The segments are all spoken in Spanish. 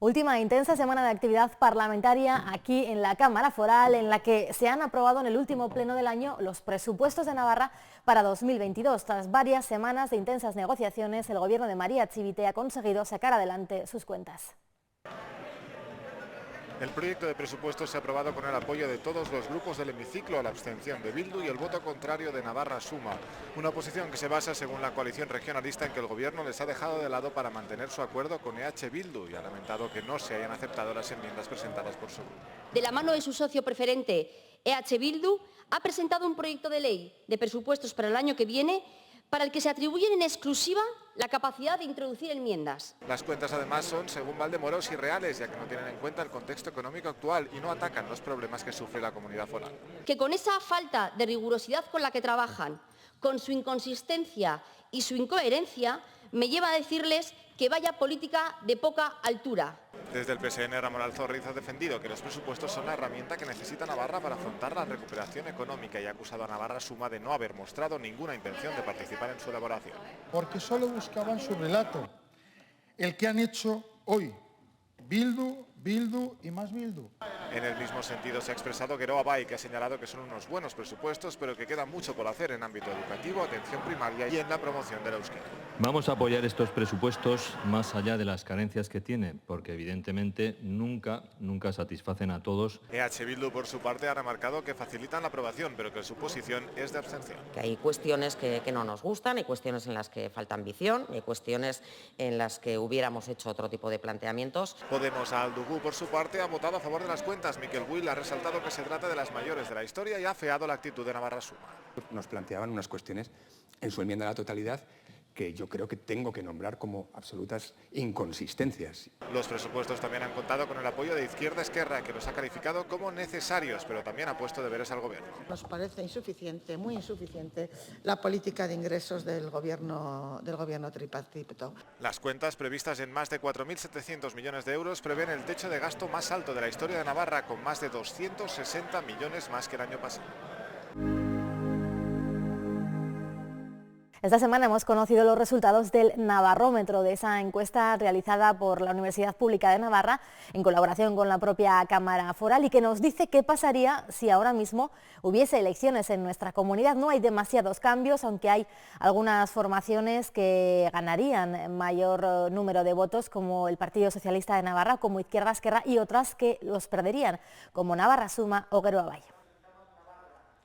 Última intensa semana de actividad parlamentaria aquí en la Cámara Foral, en la que se han aprobado en el último pleno del año los presupuestos de Navarra para 2022. Tras varias semanas de intensas negociaciones, el gobierno de María Chivite ha conseguido sacar adelante sus cuentas. El proyecto de presupuestos se ha aprobado con el apoyo de todos los grupos del hemiciclo, la abstención de Bildu y el voto contrario de Navarra Suma. Una oposición que se basa, según la coalición regionalista, en que el gobierno les ha dejado de lado para mantener su acuerdo con EH Bildu y ha lamentado que no se hayan aceptado las enmiendas presentadas por su grupo. De la mano de su socio preferente, EH Bildu, ha presentado un proyecto de ley de presupuestos para el año que viene para el que se atribuyen en exclusiva la capacidad de introducir enmiendas. Las cuentas además son, según Valdemoros, irreales, ya que no tienen en cuenta el contexto económico actual y no atacan los problemas que sufre la comunidad foral. Que con esa falta de rigurosidad con la que trabajan, con su inconsistencia y su incoherencia, me lleva a decirles que vaya política de poca altura. Desde el PSN, Ramón Alzorriz ha defendido que los presupuestos son la herramienta que necesita Navarra para afrontar la recuperación económica y ha acusado a Navarra Suma de no haber mostrado ninguna intención de participar en su elaboración. Porque solo buscaban su relato, el que han hecho hoy. Bildu, Bildu y más Bildu. En el mismo sentido se ha expresado Geroa Bay, que ha señalado que son unos buenos presupuestos, pero que queda mucho por hacer en ámbito educativo, atención primaria y en la promoción del euskera. Vamos a apoyar estos presupuestos más allá de las carencias que tienen, porque evidentemente nunca satisfacen a todos. EH Bildu, por su parte, ha remarcado que facilitan la aprobación, pero que su posición es de abstención. Que hay cuestiones que no nos gustan, hay cuestiones en las que falta ambición, hay cuestiones en las que hubiéramos hecho otro tipo de planteamientos. Podemos a Aldugú, por su parte, ha votado a favor de las cuentas. Miquel Buil ha resaltado que se trata de las mayores de la historia y ha afeado la actitud de Navarra Suma. Nos planteaban unas cuestiones en su enmienda a la totalidad que yo creo que tengo que nombrar como absolutas inconsistencias. Los presupuestos también han contado con el apoyo de Izquierda Esquerra, que los ha calificado como necesarios, pero también ha puesto deberes al gobierno. Nos parece insuficiente, muy insuficiente, la política de ingresos del gobierno tripartito. Las cuentas, previstas en más de 4.700 millones de euros, prevén el techo de gasto más alto de la historia de Navarra, con más de 260 millones más que el año pasado. Esta semana hemos conocido los resultados del Navarrómetro, de esa encuesta realizada por la Universidad Pública de Navarra en colaboración con la propia Cámara Foral y que nos dice qué pasaría si ahora mismo hubiese elecciones en nuestra comunidad. No hay demasiados cambios, aunque hay algunas formaciones que ganarían mayor número de votos, como el Partido Socialista de Navarra, como Izquierda Esquerra, y otras que los perderían, como Navarra Suma o Geroa Bay.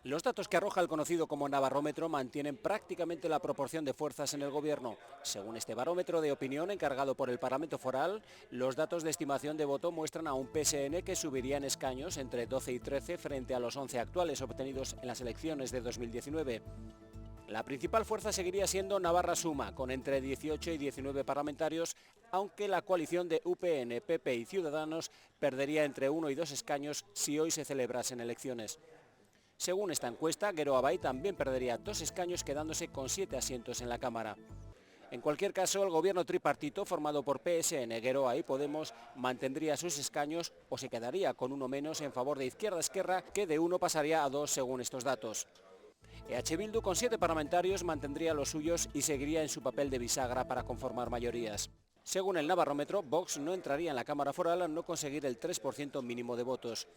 Los datos que arroja el conocido como Navarrómetro mantienen prácticamente la proporción de fuerzas en el gobierno. Según este barómetro de opinión encargado por el Parlamento Foral, los datos de estimación de voto muestran a un PSN que subiría en escaños entre 12 y 13 frente a los 11 actuales obtenidos en las elecciones de 2019. La principal fuerza seguiría siendo Navarra Suma, con entre 18 y 19 parlamentarios, aunque la coalición de UPN, PP y Ciudadanos perdería entre 1 y 2 escaños si hoy se celebrasen elecciones. Según esta encuesta, Geroa Bay también perdería 2 escaños, quedándose con 7 asientos en la Cámara. En cualquier caso, el gobierno tripartito, formado por PSN, Geroa y Podemos, mantendría sus escaños o se quedaría con uno menos en favor de Izquierda Esquerra, que de 1 pasaría a 2 según estos datos. EH Bildu, con 7 parlamentarios, mantendría los suyos y seguiría en su papel de bisagra para conformar mayorías. Según el Navarrómetro, Vox no entraría en la Cámara Foral al no conseguir el 3% mínimo de votos.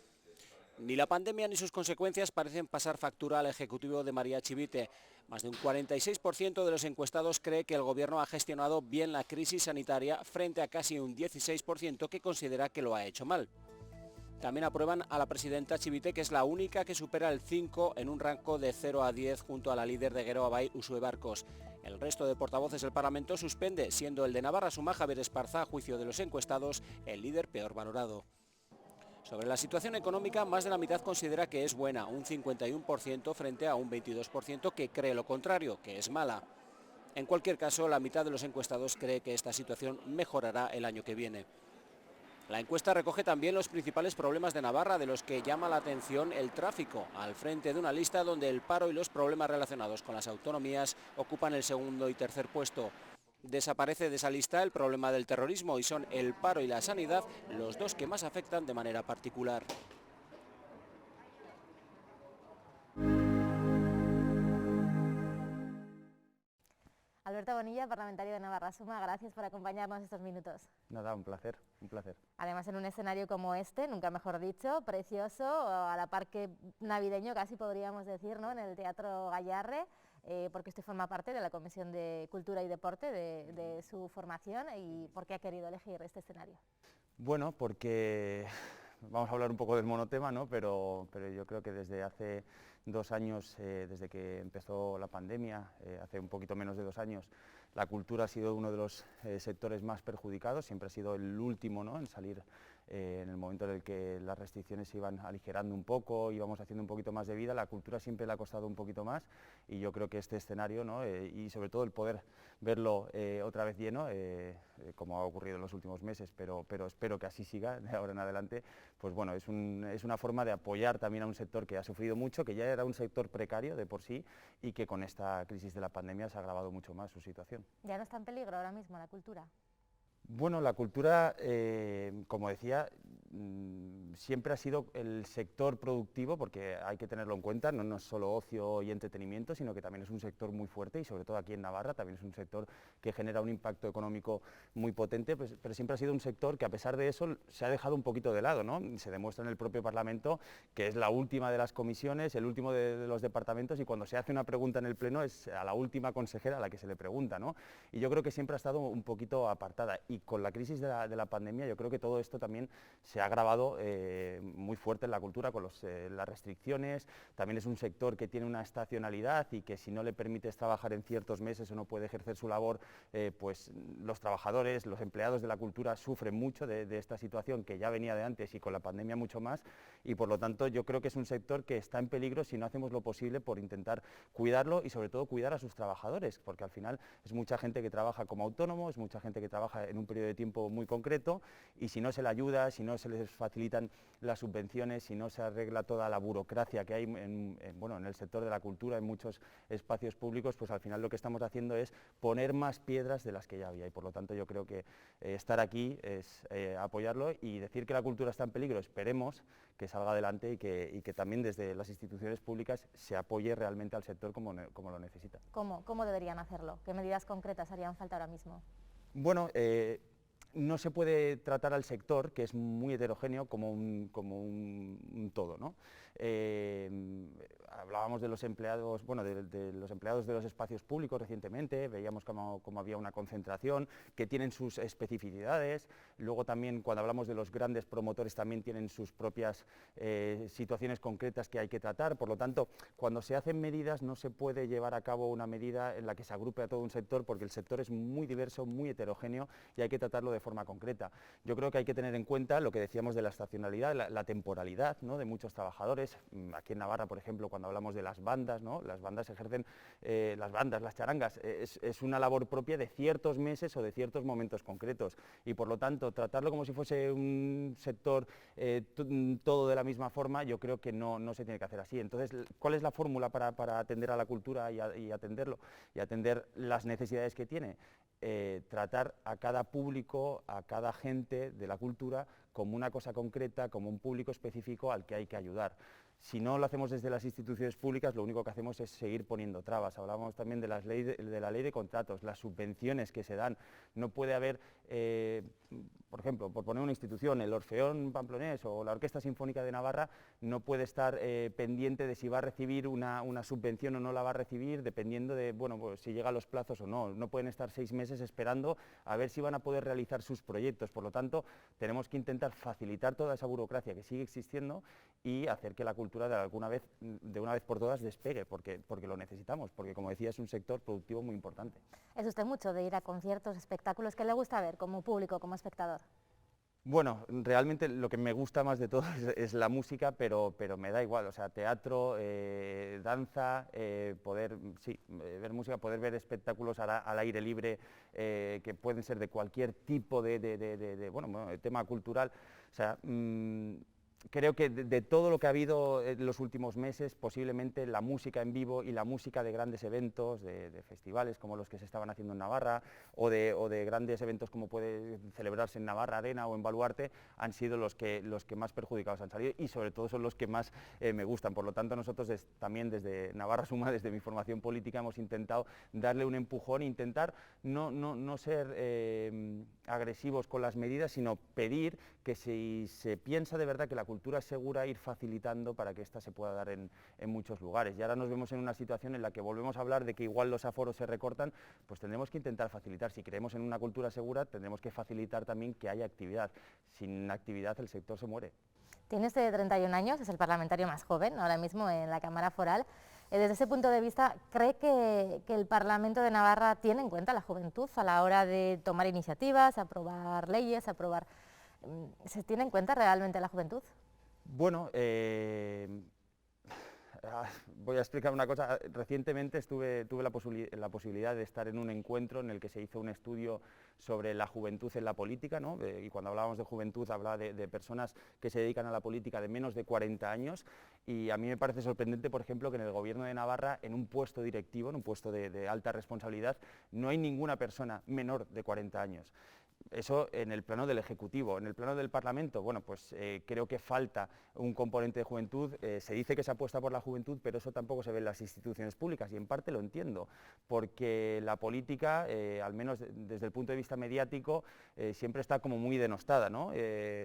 Ni la pandemia ni sus consecuencias parecen pasar factura al Ejecutivo de María Chivite. Más de un 46% de los encuestados cree que el Gobierno ha gestionado bien la crisis sanitaria frente a casi un 16% que considera que lo ha hecho mal. También aprueban a la presidenta Chivite, que es la única que supera el 5 en un rango de 0 a 10 junto a la líder de Geroa Bay, Usue Barcos. El resto de portavoces del Parlamento suspende, siendo el de Navarra Suma, Javier Esparza, a juicio de los encuestados, el líder peor valorado. Sobre la situación económica, más de la mitad considera que es buena, un 51% frente a un 22% que cree lo contrario, que es mala. En cualquier caso, la mitad de los encuestados cree que esta situación mejorará el año que viene. La encuesta recoge también los principales problemas de Navarra, de los que llama la atención el tráfico, al frente de una lista donde el paro y los problemas relacionados con las autonomías ocupan el segundo y tercer puesto. Desaparece de esa lista el problema del terrorismo y son el paro y la sanidad los dos que más afectan de manera particular. Alberto Bonilla, parlamentario de Navarra Suma, gracias por acompañarnos estos minutos. Nada, un placer, un placer. Además, en un escenario como este, nunca mejor dicho, precioso, a la par que navideño casi podríamos decir, ¿no?, en el Teatro Gayarre, porque usted forma parte de la Comisión de Cultura y Deporte de su formación. ¿Y por qué ha querido elegir este escenario? Bueno, porque vamos a hablar un poco del monotema, ¿no? Pero yo creo que desde hace 2 años, desde que empezó la pandemia, hace un poquito menos de 2 años, la cultura ha sido uno de los sectores más perjudicados, siempre ha sido el último, ¿no?, en salir en el momento en el que las restricciones se iban aligerando un poco, íbamos haciendo un poquito más de vida. La cultura siempre le ha costado un poquito más y yo creo que este escenario, ¿no?, y sobre todo el poder verlo otra vez lleno, como ha ocurrido en los últimos meses, pero espero que así siga de ahora en adelante, pues bueno, es una forma de apoyar también a un sector que ha sufrido mucho, que ya era un sector precario de por sí y que con esta crisis de la pandemia se ha agravado mucho más su situación. ¿Ya no está en peligro ahora mismo la cultura? Bueno, la cultura, como decía, siempre ha sido el sector productivo, porque hay que tenerlo en cuenta, no es solo ocio y entretenimiento, sino que también es un sector muy fuerte y sobre todo aquí en Navarra también es un sector que genera un impacto económico muy potente, pues, pero siempre ha sido un sector que a pesar de eso se ha dejado un poquito de lado, ¿no? Se demuestra en el propio Parlamento que es la última de las comisiones, el último de los departamentos, y cuando se hace una pregunta en el Pleno es a la última consejera a la que se le pregunta, ¿no? Y yo creo que siempre ha estado un poquito apartada. Y con la crisis de la pandemia yo creo que todo esto también se ha agravado muy fuerte en la cultura con las restricciones. También es un sector que tiene una estacionalidad y que si no le permites trabajar en ciertos meses o no puede ejercer su labor, pues los trabajadores, los empleados de la cultura sufren mucho de esta situación que ya venía de antes y con la pandemia mucho más, y por lo tanto yo creo que es un sector que está en peligro si no hacemos lo posible por intentar cuidarlo y sobre todo cuidar a sus trabajadores, porque al final es mucha gente que trabaja como autónomo, es mucha gente que trabaja en un periodo de tiempo muy concreto, y si no se le ayuda, si no se les facilitan las subvenciones, si no se arregla toda la burocracia que hay en el sector de la cultura, en muchos espacios públicos, pues al final lo que estamos haciendo es poner más piedras de las que ya había, y por lo tanto yo creo que estar aquí es apoyarlo y decir que la cultura está en peligro. Esperemos que salga adelante y que también desde las instituciones públicas se apoye realmente al sector como lo necesita. ¿Cómo deberían hacerlo? ¿Qué medidas concretas harían falta ahora mismo? Bueno, no se puede tratar al sector, que es muy heterogéneo, como un todo, ¿no? Hablábamos de los empleados, bueno, de los empleados de los espacios públicos recientemente, veíamos como había una concentración, que tienen sus especificidades. Luego también cuando hablamos de los grandes promotores también tienen sus propias situaciones concretas que hay que tratar. Por lo tanto, cuando se hacen medidas no se puede llevar a cabo una medida en la que se agrupe a todo un sector, porque el sector es muy diverso, muy heterogéneo y hay que tratarlo de forma concreta. Yo creo que hay que tener en cuenta lo que decíamos de la estacionalidad, la temporalidad, ¿no?, de muchos trabajadores. Aquí en Navarra, por ejemplo, cuando hablamos de las bandas, ¿no?, las bandas ejercen, las charangas, es una labor propia de ciertos meses o de ciertos momentos concretos, y por lo tanto tratarlo como si fuese un sector todo de la misma forma, yo creo que no se tiene que hacer así. Entonces, ¿cuál es la fórmula para atender a la cultura y atenderlo y atender las necesidades que tiene? Tratar a cada público, a cada gente de la cultura como una cosa concreta, como un público específico al que hay que ayudar. Si no lo hacemos desde las instituciones públicas, lo único que hacemos es seguir poniendo trabas. Hablábamos también de la ley de contratos, las subvenciones que se dan. No puede haber, por ejemplo, por poner una institución, el Orfeón Pamplonés o la Orquesta Sinfónica de Navarra no puede estar pendiente de si va a recibir una subvención o no la va a recibir, dependiendo de pues, si llega a los plazos o no. No pueden estar 6 meses esperando a ver si van a poder realizar sus proyectos. Por lo tanto, tenemos que intentar facilitar toda esa burocracia que sigue existiendo y hacer que la cultura de una vez por todas despegue, porque lo necesitamos, porque como decía es un sector productivo muy importante. ¿Es usted mucho de ir a conciertos, espectáculos? ¿Qué le gusta ver como público, como espectador? Bueno, realmente lo que me gusta más de todo es la música, pero me da igual, o sea, teatro, danza, ver música, poder ver espectáculos al aire libre, que pueden ser de cualquier tipo de tema cultural, o sea, creo que de todo lo que ha habido en los últimos meses, posiblemente la música en vivo y la música de grandes eventos, de festivales como los que se estaban haciendo en Navarra, o de grandes eventos como puede celebrarse en Navarra Arena o en Baluarte, han sido los que más perjudicados han salido, y sobre todo son los que más me gustan. Por lo tanto, nosotros también desde Navarra Suma, desde mi formación política, hemos intentado darle un empujón, intentar no ser agresivos con las medidas, sino pedir que si se piensa de verdad que la cultura es segura, ir facilitando para que esta se pueda dar en muchos lugares. Y ahora nos vemos en una situación en la que volvemos a hablar de que igual los aforos se recortan, pues tendremos que intentar facilitar. Si creemos en una cultura segura, tendremos que facilitar también que haya actividad. Sin actividad el sector se muere. Tienes 31 años, es el parlamentario más joven ahora mismo en la Cámara Foral. Desde ese punto de vista, ¿cree que el Parlamento de Navarra tiene en cuenta la juventud a la hora de tomar iniciativas, aprobar leyes, ¿se tiene en cuenta realmente la juventud? Bueno, voy a explicar una cosa. Recientemente tuve la posibilidad de estar en un encuentro en el que se hizo un estudio sobre la juventud en la política, ¿no? Y cuando hablábamos de juventud hablaba de personas que se dedican a la política de menos de 40 años, y a mí me parece sorprendente, por ejemplo, que en el Gobierno de Navarra, en un puesto directivo, en un puesto de alta responsabilidad, no hay ninguna persona menor de 40 años. Eso en el plano del Ejecutivo. En el plano del Parlamento, bueno, pues creo que falta un componente de juventud. Se dice que se apuesta por la juventud, pero eso tampoco se ve en las instituciones públicas, y en parte lo entiendo, porque la política, al menos desde el punto de vista mediático, siempre está como muy denostada, ¿no?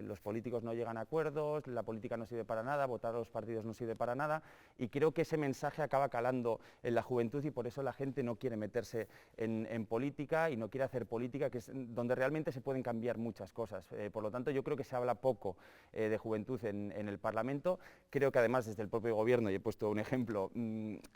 Los políticos no llegan a acuerdos, la política no sirve para nada, votar a los partidos no sirve para nada, y creo que ese mensaje acaba calando en la juventud, y por eso la gente no quiere meterse en política y no quiere hacer política, que es donde realmente se pueden cambiar muchas cosas. Por lo tanto, yo creo que se habla poco de juventud en el Parlamento. Creo que además desde el propio Gobierno, y he puesto un ejemplo,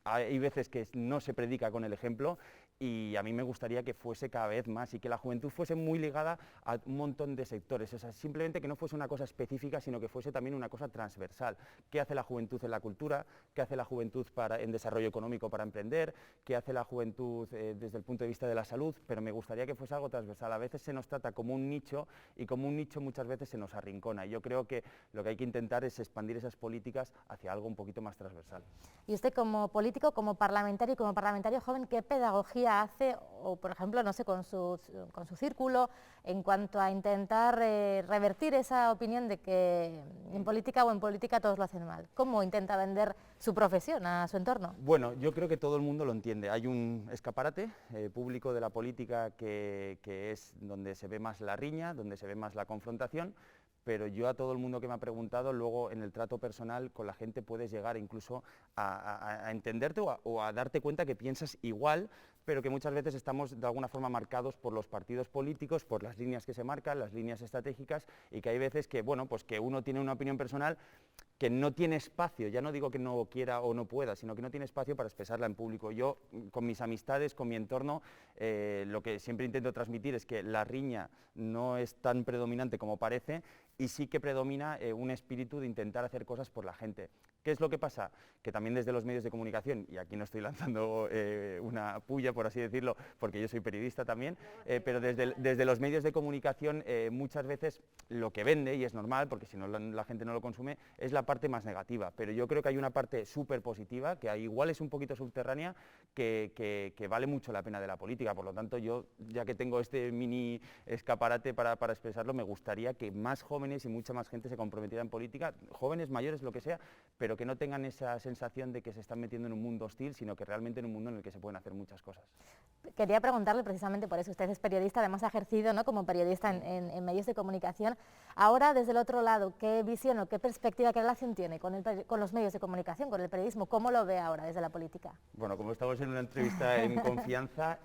hay veces que no se predica con el ejemplo, y a mí me gustaría que fuese cada vez más y que la juventud fuese muy ligada a un montón de sectores. O sea, simplemente que no fuese una cosa específica, sino que fuese también una cosa transversal. ¿Qué hace la juventud en la cultura? ¿Qué hace la juventud en desarrollo económico para emprender? ¿Qué hace la juventud desde el punto de vista de la salud? Pero me gustaría que fuese algo transversal. A veces se nos trata como un nicho, y como un nicho muchas veces se nos arrincona. Y yo creo que lo que hay que intentar es expandir esas políticas hacia algo un poquito más transversal. Y usted, como político, como parlamentario joven, ¿qué pedagogía hace, o por ejemplo, no sé, con su círculo, en cuanto a intentar revertir esa opinión de que en política todos lo hacen mal? ¿Cómo intenta vender su profesión a su entorno? Bueno, yo creo que todo el mundo lo entiende. Hay un escaparate público de la política que es donde se ve más la riña, donde se ve más la confrontación, pero yo a todo el mundo que me ha preguntado, luego en el trato personal con la gente puedes llegar incluso a entenderte o a darte cuenta que piensas igual, pero que muchas veces estamos de alguna forma marcados por los partidos políticos, por las líneas que se marcan, las líneas estratégicas, y que hay veces que, bueno, pues que uno tiene una opinión personal que no tiene espacio, ya no digo que no quiera o no pueda, sino que no tiene espacio para expresarla en público. Yo, con mis amistades, con mi entorno, lo que siempre intento transmitir es que la riña no es tan predominante como parece, y sí que predomina un espíritu de intentar hacer cosas por la gente. ¿Qué es lo que pasa? Que también desde los medios de comunicación, y aquí no estoy lanzando una pulla, por así decirlo, porque yo soy periodista también, pero desde los medios de comunicación muchas veces lo que vende, y es normal, porque si no la gente no lo consume, es la parte más negativa. Pero yo creo que hay una parte súper positiva, que igual es un poquito subterránea, que vale mucho la pena de la política. Por lo tanto, yo, ya que tengo este mini escaparate para expresarlo, me gustaría que más jóvenes y mucha más gente se comprometiera en política, jóvenes, mayores, lo que sea, pero que no tengan esa sensación de que se están metiendo en un mundo hostil, sino que realmente en un mundo en el que se pueden hacer muchas cosas. Quería preguntarle precisamente por eso. Usted es periodista, además ha ejercido, ¿no?, como periodista en medios de comunicación. Ahora, desde el otro lado, ¿qué visión o qué perspectiva, qué relación tiene con los medios de comunicación, con el periodismo? ¿Cómo lo ve ahora desde la política? Bueno, como estamos en una entrevista en confianza,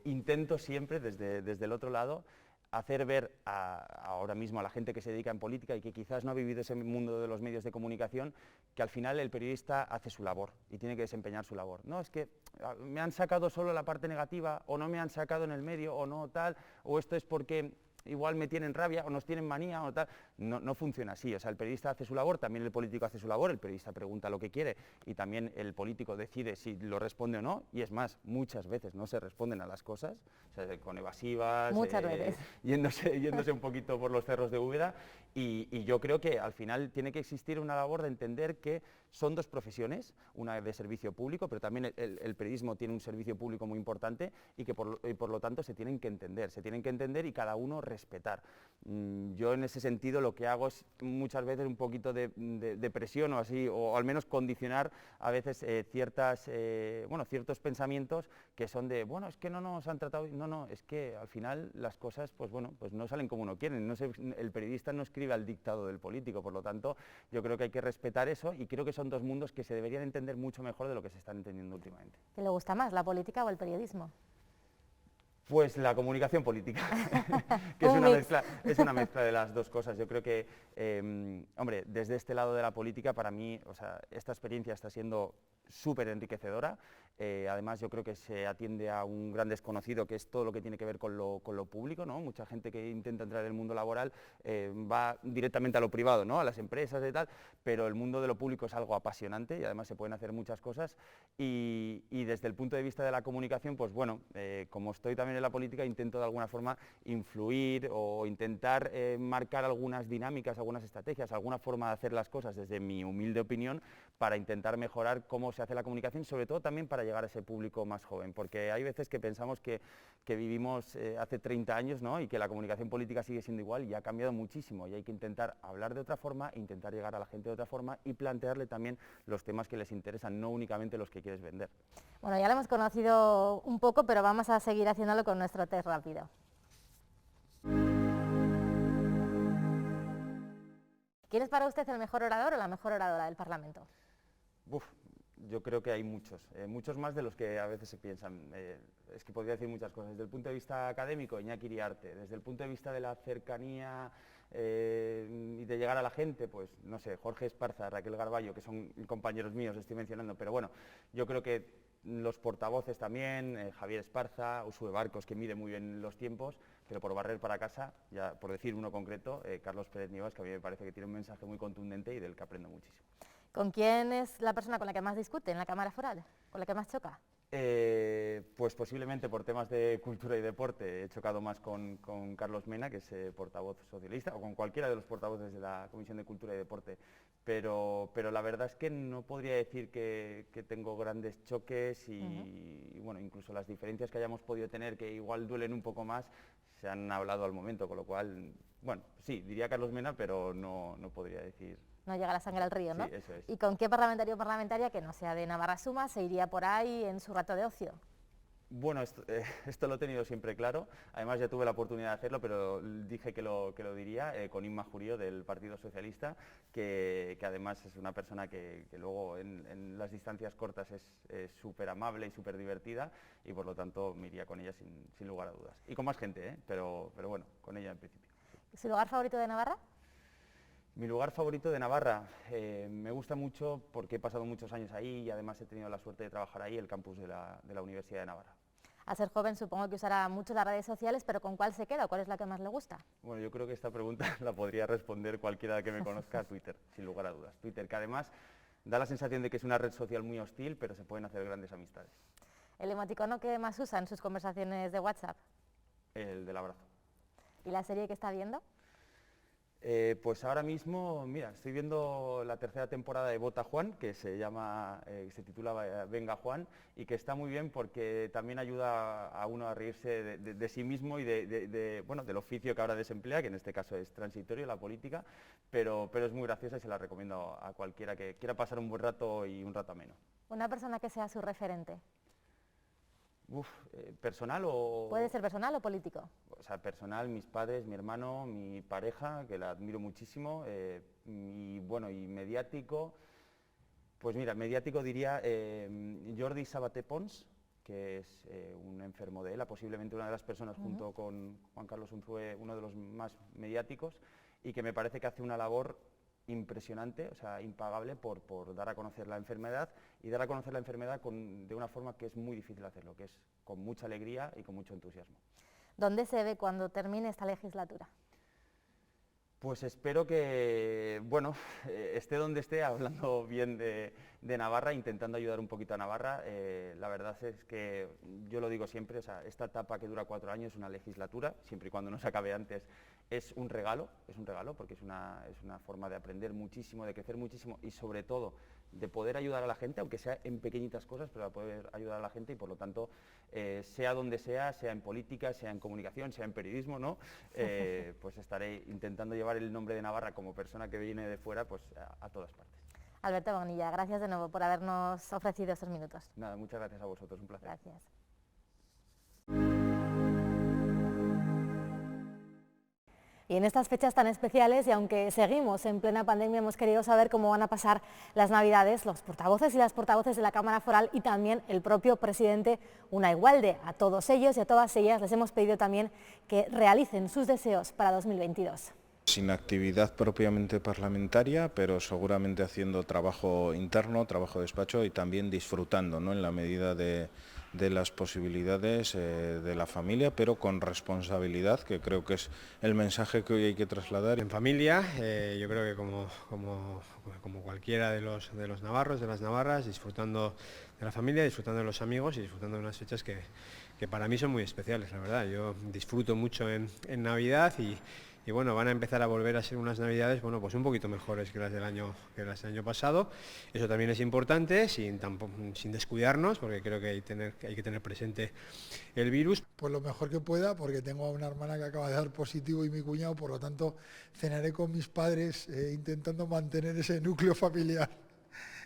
intento siempre, desde el otro lado, hacer ver ahora mismo a la gente que se dedica en política y que quizás no ha vivido ese mundo de los medios de comunicación, que al final el periodista hace su labor y tiene que desempeñar su labor. No, es que me han sacado solo la parte negativa, o no me han sacado en el medio, o no tal, o esto es porque igual me tienen rabia o nos tienen manía o tal. No funciona así. O sea, el periodista hace su labor, también el político hace su labor, el periodista pregunta lo que quiere y también el político decide si lo responde o no, y es más, muchas veces no se responden a las cosas, o sea, con evasivas, muchas veces. yéndose un poquito por los cerros de Úbeda, Y yo creo que al final tiene que existir una labor de entender que son dos profesiones, una de servicio público, pero también el periodismo tiene un servicio público muy importante y que por lo tanto se tienen que entender y cada uno respetar. Yo en ese sentido lo que hago es muchas veces un poquito de presión o así, o al menos condicionar a veces ciertos pensamientos que son de, bueno, es que no nos han tratado, no, es que al final las cosas pues no salen como uno quiere, el periodista no escribe al dictado del político, por lo tanto yo creo que hay que respetar eso y creo que son dos mundos que se deberían entender mucho mejor de lo que se están entendiendo últimamente. ¿Qué le gusta más, la política o el periodismo? Pues la comunicación política, que es una mezcla de las dos cosas. Yo creo que, hombre, desde este lado de la política, para mí, o sea, esta experiencia está siendo súper enriquecedora. Además, yo creo que se atiende a un gran desconocido, que es todo lo que tiene que ver con lo público, ¿no? Mucha gente que intenta entrar en el mundo laboral va directamente a lo privado, ¿no? A las empresas y tal, pero el mundo de lo público es algo apasionante y además se pueden hacer muchas cosas. Y desde el punto de vista de la comunicación, pues bueno, como estoy también en la política, intento de alguna forma influir o intentar marcar algunas dinámicas, algunas estrategias, alguna forma de hacer las cosas desde mi humilde opinión para intentar mejorar cómo se hace la comunicación, sobre todo también para llegar a ese público más joven, porque hay veces que pensamos que vivimos hace 30 años, ¿no? Y que la comunicación política sigue siendo igual y ha cambiado muchísimo y hay que intentar hablar de otra forma, intentar llegar a la gente de otra forma y plantearle también los temas que les interesan, no únicamente los que quieres vender. Bueno, ya lo hemos conocido un poco, pero vamos a seguir haciéndolo con nuestro test rápido. ¿Quién es para usted el mejor orador o la mejor oradora del Parlamento? Yo creo que hay muchos más de los que a veces se piensan. Es que podría decir muchas cosas. Desde el punto de vista académico, Iñaki Iriarte. Desde el punto de vista de la cercanía y de llegar a la gente, pues no sé, Jorge Esparza, Raquel Garballo, que son compañeros míos, estoy mencionando, pero bueno, yo creo que los portavoces también, Javier Esparza, Usue Barcos, que mide muy bien los tiempos, pero por barrer para casa, ya por decir uno concreto, Carlos Pérez Nievas, que a mí me parece que tiene un mensaje muy contundente y del que aprendo muchísimo. ¿Con quién es la persona con la que más discute en la Cámara Foral? ¿Con la que más choca? Pues posiblemente por temas de cultura y deporte he chocado más con Carlos Mena, que es portavoz socialista, o con cualquiera de los portavoces de la Comisión de Cultura y Deporte, pero la verdad es que no podría decir que tengo grandes choques y bueno, incluso las diferencias que hayamos podido tener, que igual duelen un poco más, se han hablado al momento, con lo cual, bueno, sí, diría Carlos Mena, pero no podría decir. No llega la sangre al río, ¿no? Sí, eso es. ¿Y con qué parlamentario o parlamentaria que no sea de Navarra Suma se iría por ahí en su rato de ocio? Bueno, esto lo he tenido siempre claro, además ya tuve la oportunidad de hacerlo, pero dije que lo diría con Inma Jurío del Partido Socialista, que además es una persona que luego en las distancias cortas es súper amable y súper divertida y por lo tanto me iría con ella sin lugar a dudas. Y con más gente, pero bueno, con ella en principio. ¿Su lugar favorito de Navarra? Mi lugar favorito de Navarra, me gusta mucho porque he pasado muchos años ahí y además he tenido la suerte de trabajar ahí, el campus de la Universidad de Navarra. Al ser joven supongo que usará mucho las redes sociales, pero ¿con cuál se queda o cuál es la que más le gusta? Bueno, yo creo que esta pregunta la podría responder cualquiera que me conozca a Twitter, sin lugar a dudas. Twitter, que además da la sensación de que es una red social muy hostil, pero se pueden hacer grandes amistades. ¿El emoticono que más usa en sus conversaciones de WhatsApp? El del abrazo. ¿Y la serie que está viendo? Pues ahora mismo, mira, estoy viendo la tercera temporada de Vota Juan, que se titula Venga Juan, y que está muy bien porque también ayuda a uno a reírse de sí mismo y del oficio que ahora desemplea, que en este caso es transitorio, la política, pero es muy graciosa y se la recomiendo a cualquiera que quiera pasar un buen rato y un rato ameno. ¿Una persona que sea su referente? ¿Personal o...? Puede ser personal o político. O sea, personal, mis padres, mi hermano, mi pareja, que la admiro muchísimo, y mediático, pues mira, mediático diría Jordi Sabaté Pons, que es un enfermo de ELA, posiblemente una de las personas junto con Juan Carlos Unzué, uno de los más mediáticos, y que me parece que hace una labor impresionante, o sea, impagable por dar a conocer la enfermedad y dar a conocer la enfermedad de una forma que es muy difícil hacerlo, que es con mucha alegría y con mucho entusiasmo. ¿Dónde se ve cuando termine esta legislatura? Pues espero que, bueno, esté donde esté, hablando bien de Navarra, intentando ayudar un poquito a Navarra. La verdad es que yo lo digo siempre, o sea, esta etapa que dura 4 años es una legislatura, siempre y cuando no se acabe antes, es un regalo porque es una forma de aprender muchísimo, de crecer muchísimo y sobre todo de poder ayudar a la gente, aunque sea en pequeñitas cosas, pero a poder ayudar a la gente y por lo tanto, sea donde sea en política, sea en comunicación, sea en periodismo, ¿no? Pues estaré intentando llevar el nombre de Navarra como persona que viene de fuera pues a todas partes. Alberto Bonilla, gracias de nuevo por habernos ofrecido estos minutos. Nada, muchas gracias a vosotros, un placer. Gracias. Y en estas fechas tan especiales, y aunque seguimos en plena pandemia, hemos querido saber cómo van a pasar las Navidades los portavoces y las portavoces de la Cámara Foral y también el propio presidente Unai Walde. A todos ellos y a todas ellas les hemos pedido también que realicen sus deseos para 2022. Sin actividad propiamente parlamentaria, pero seguramente haciendo trabajo interno, trabajo de despacho y también disfrutando, ¿no?, en la medida de las posibilidades de la familia, pero con responsabilidad, que creo que es el mensaje que hoy hay que trasladar. En familia, yo creo que como cualquiera de los navarros, de las navarras, disfrutando de la familia, disfrutando de los amigos y disfrutando de unas fechas que para mí son muy especiales, la verdad. Yo disfruto mucho en Navidad y bueno, van a empezar a volver a ser unas Navidades, bueno, pues un poquito mejores que las del año pasado. Eso también es importante, sin descuidarnos, porque creo que hay que tener presente el virus. Pues lo mejor que pueda, porque tengo a una hermana que acaba de dar positivo y mi cuñado, por lo tanto cenaré con mis padres intentando mantener ese núcleo familiar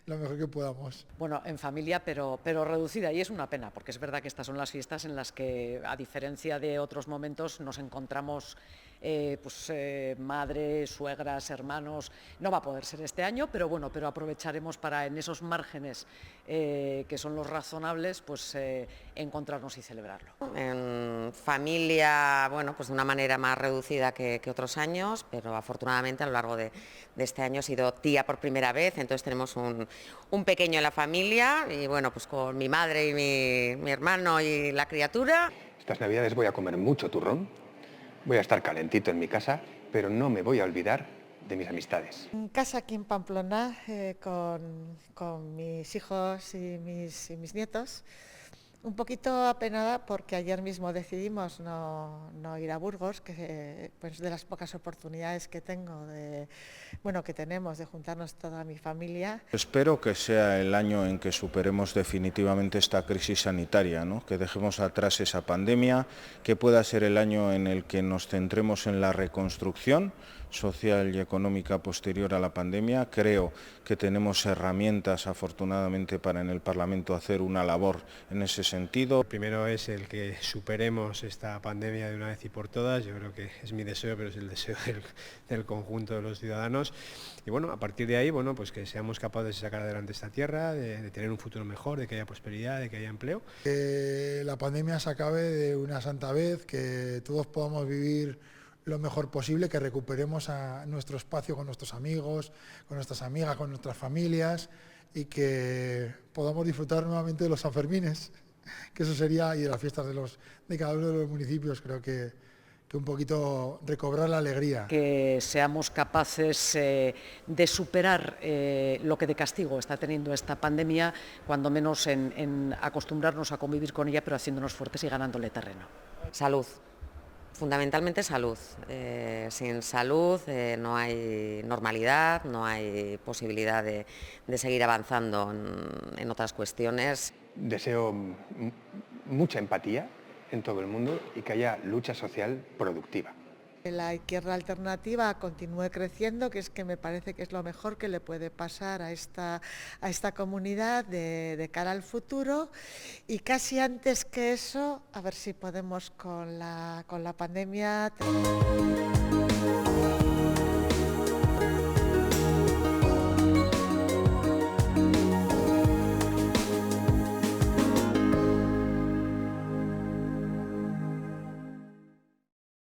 lo mejor que podamos. Bueno, en familia, pero reducida, y es una pena, porque es verdad que estas son las fiestas en las que, a diferencia de otros momentos, nos encontramos madres, suegras, hermanos. No va a poder ser este año, pero bueno, aprovecharemos para, en esos márgenes que son los razonables, pues encontrarnos y celebrarlo. En familia, bueno, pues de una manera más reducida que otros años, pero afortunadamente a lo largo de este año he sido tía por primera vez, entonces tenemos un pequeño en la familia y bueno, pues con mi madre y mi hermano y la criatura. Estas Navidades voy a comer mucho turrón, voy a estar calentito en mi casa, pero no me voy a olvidar de mis amistades. En casa aquí en Pamplona, con mis hijos y mis nietos, un poquito apenada porque ayer mismo decidimos no ir a Burgos, que pues de las pocas oportunidades que tenemos de juntarnos toda mi familia. Espero que sea el año en que superemos definitivamente esta crisis sanitaria, ¿no?, que dejemos atrás esa pandemia, que pueda ser el año en el que nos centremos en la reconstrucción social y económica posterior a la pandemia. Creo que tenemos herramientas, afortunadamente, para en el Parlamento hacer una labor en ese sentido. El primero es el que superemos esta pandemia de una vez y por todas. Yo creo que es mi deseo, pero es el deseo del conjunto de los ciudadanos. Y bueno, a partir de ahí, bueno, pues que seamos capaces de sacar adelante esta tierra, de tener un futuro mejor, de que haya prosperidad, de que haya empleo. Que la pandemia se acabe de una santa vez, que todos podamos vivir lo mejor posible, que recuperemos a nuestro espacio con nuestros amigos, con nuestras amigas, con nuestras familias y que podamos disfrutar nuevamente de los Sanfermines, que eso sería, y de las fiestas de cada uno de los municipios. Creo que un poquito recobrar la alegría. Que seamos capaces de superar lo que de castigo está teniendo esta pandemia, cuando menos en acostumbrarnos a convivir con ella, pero haciéndonos fuertes y ganándole terreno. Salud. Fundamentalmente salud. Sin salud no hay normalidad, no hay posibilidad de seguir avanzando en otras cuestiones. Deseo mucha empatía en todo el mundo y que haya lucha social productiva. La izquierda alternativa continúe creciendo, que es que me parece que es lo mejor que le puede pasar a esta comunidad de cara al futuro, y casi antes que eso, a ver si podemos con la pandemia.